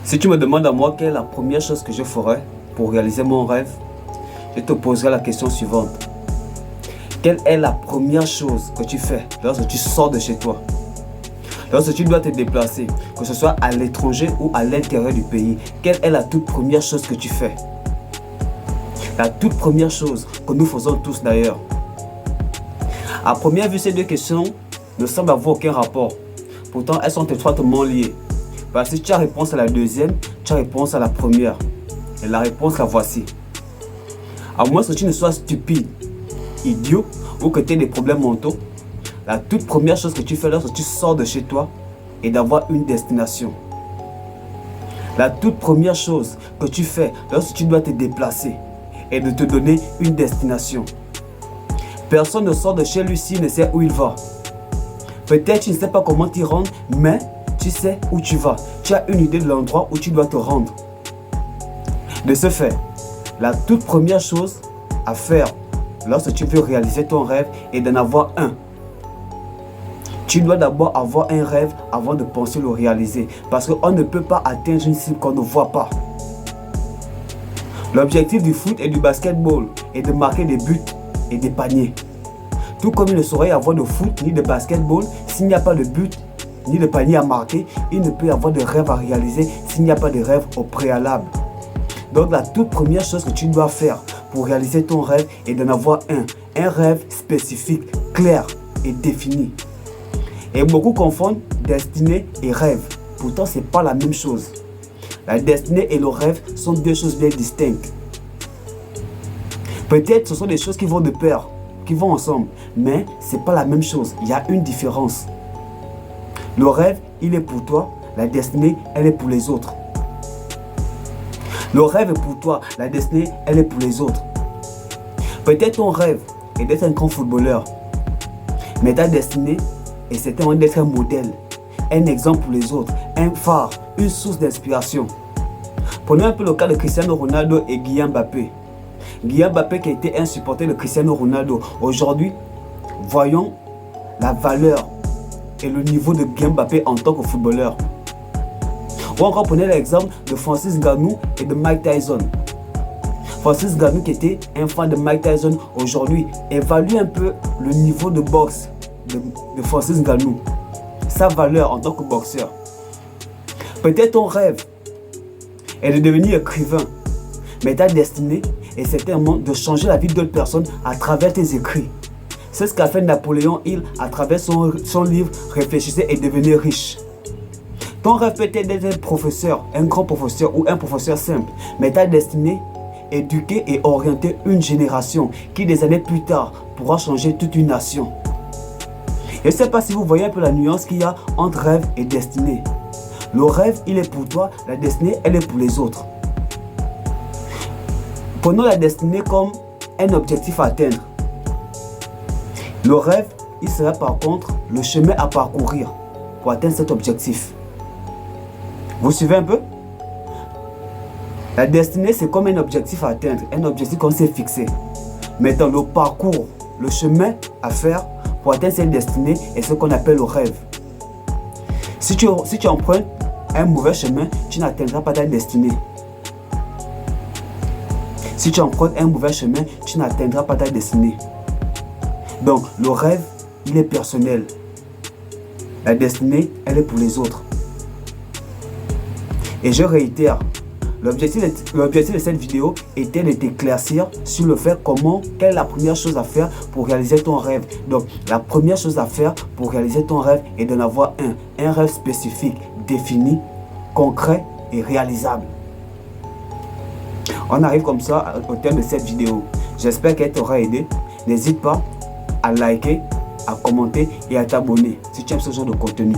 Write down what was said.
Si tu me demandes à moi quelle est la première chose que je ferais pour réaliser mon rêve, je te poserai la question suivante. Quelle est la première chose que tu fais lorsque tu sors de chez toi? Lorsque tu dois te déplacer, que ce soit à l'étranger ou à l'intérieur du pays, quelle est la toute première chose que tu fais? La toute première chose que nous faisons tous d'ailleurs. À première vue, ces deux questions ne semblent avoir aucun rapport. Pourtant, elles sont étroitement liées. Parce que si tu as réponse à la deuxième, tu as réponse à la première. Et la réponse, la voici. À moins que tu ne sois stupide, idiot ou que tu aies des problèmes mentaux, la toute première chose que tu fais lorsque tu sors de chez toi est d'avoir une destination. La toute première chose que tu fais lorsque tu dois te déplacer est de te donner une destination. Personne ne sort de chez lui s'il ne sait où il va. Peut-être tu ne sais pas comment t'y rendre, mais tu sais où tu vas. Tu as une idée de l'endroit où tu dois te rendre. De ce fait, la toute première chose à faire lorsque tu veux réaliser ton rêve est d'en avoir un. Tu dois d'abord avoir un rêve avant de penser le réaliser. Parce qu'on ne peut pas atteindre une cible qu'on ne voit pas. L'objectif du foot et du basketball est de marquer des buts et des paniers. Tout comme il ne saurait y avoir de foot ni de basketball s'il n'y a pas de but ni de panier à marquer, il ne peut y avoir de rêve à réaliser s'il n'y a pas de rêve au préalable. Donc la toute première chose que tu dois faire pour réaliser ton rêve est d'en avoir un rêve spécifique, clair et défini. Et beaucoup confondent destinée et rêve. Pourtant, ce n'est pas la même chose. La destinée et le rêve sont deux choses bien distinctes. Peut-être ce sont des choses qui vont de pair, qui vont ensemble, mais ce n'est pas la même chose. Il y a une différence. Le rêve, il est pour toi. La destinée, elle est pour les autres. Le rêve est pour toi. La destinée, elle est pour les autres. Peut-être ton rêve est d'être un grand footballeur. Mais ta destinée est certainement d'être un modèle, un exemple pour les autres, un phare, une source d'inspiration. Prenons un peu le cas de Cristiano Ronaldo et Kylian Mbappé. Kylian Mbappé qui a été un supporter de Cristiano Ronaldo. Aujourd'hui, voyons la valeur et le niveau de Kylian Mbappé en tant que footballeur. Ou encore prenez l'exemple de Francis Ngannou et de Mike Tyson. Francis Ngannou qui était un fan de Mike Tyson aujourd'hui, évalue un peu le niveau de boxe de Francis Ngannou, sa valeur en tant que boxeur. Peut-être ton rêve est de devenir écrivain, mais ta destinée est certainement de changer la vie d'autres personnes à travers tes écrits. C'est ce qu'a fait Napoléon Hill à travers son livre Réfléchissez et devenez riche. Ton rêve peut être d'être un professeur, un grand professeur ou un professeur simple, mais ta destinée est éduquer et orienter une génération qui des années plus tard pourra changer toute une nation. Je ne sais pas si vous voyez un peu la nuance qu'il y a entre rêve et destinée. Le rêve, il est pour toi, la destinée, elle est pour les autres. Prenons la destinée comme un objectif à atteindre. Le rêve, il sera par contre le chemin à parcourir pour atteindre cet objectif. Vous suivez un peu? La destinée, c'est comme un objectif à atteindre, un objectif qu'on s'est fixé. Mais dans le parcours, le chemin à faire pour atteindre cette destinée est ce qu'on appelle le rêve. Si tu empruntes un mauvais chemin, tu n'atteindras pas ta destinée. Si tu empruntes un mauvais chemin, tu n'atteindras pas ta destinée. Donc, le rêve, il est personnel. La destinée, elle est pour les autres. Et je réitère, l'objectif de cette vidéo était de t'éclaircir sur le fait quelle est la première chose à faire pour réaliser ton rêve. Donc, la première chose à faire pour réaliser ton rêve est d'en avoir un rêve spécifique, défini, concret et réalisable. On arrive comme ça au terme de cette vidéo. J'espère qu'elle t'aura aidé. N'hésite pas à liker, à commenter et à t'abonner si tu aimes ce genre de contenu.